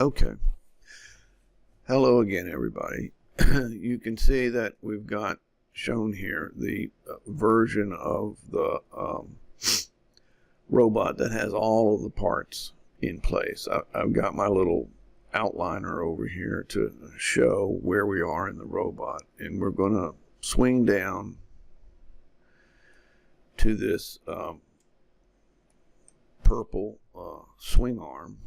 Okay. Hello again, everybody. You can see that we've got shown here the version of the robot that has all of the parts in place. I've got my little outliner over here to show where we are in the robot, and we're going to swing down to this purple swing arm,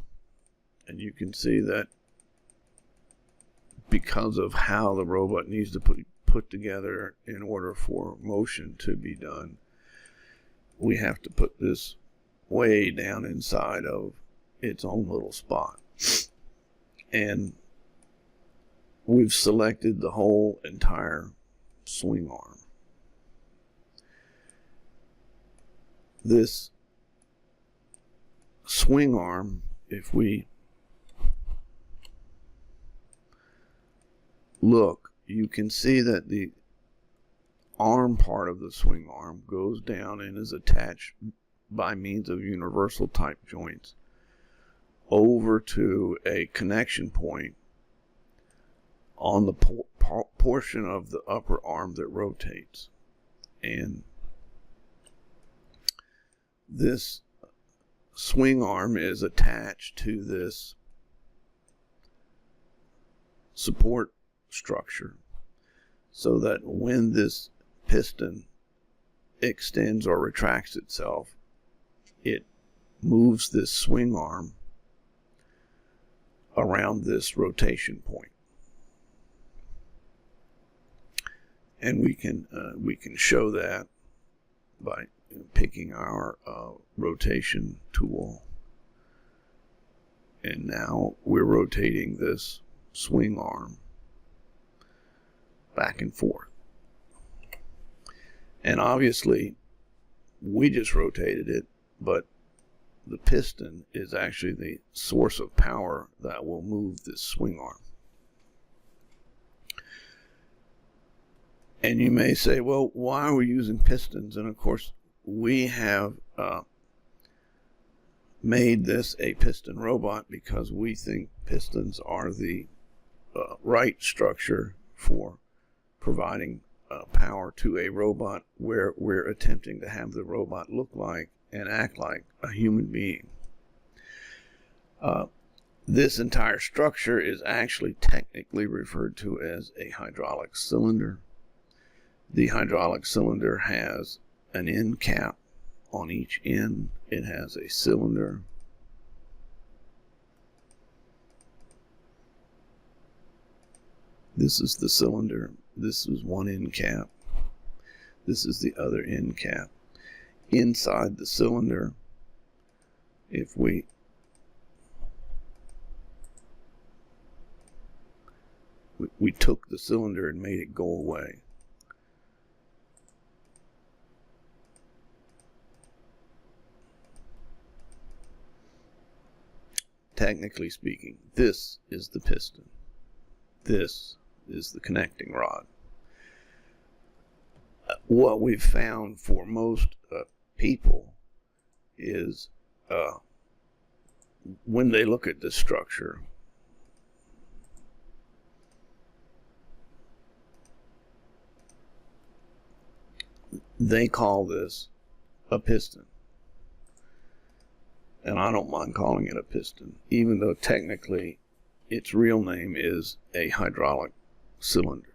and you can see that because of how the robot needs to put together in order for motion to be done, we have to put this way down inside of its own little spot. And we've selected the whole entire swing arm. This swing arm, if we look, you can see that the arm part of the swing arm goes down and is attached by means of universal type joints over to a connection point on the portion of the upper arm that rotates. And this swing arm is attached to this support structure, so that when this piston extends or retracts itself, it moves this swing arm around this rotation point. And we can show that by picking our rotation tool, and now we're rotating this swing arm back and forth. And obviously we just rotated it, but the piston is actually the source of power that will move this swing arm. And you may say, well, why are we using pistons? And of course, we have made this a piston robot because we think pistons are the right structure for providing power to a robot, where we're attempting to have the robot look like and act like a human being. This entire structure is actually technically referred to as a hydraulic cylinder. The hydraulic cylinder has an end cap on each end. It has a cylinder. This is the cylinder. This is one end cap. This is the other end cap. Inside the cylinder, if we took the cylinder and made it go away. Technically speaking, this is the piston. This is the connecting rod. What we've found for most people is when they look at this structure, they call this a piston. And I don't mind calling it a piston, even though technically its real name is a hydraulic cylinder.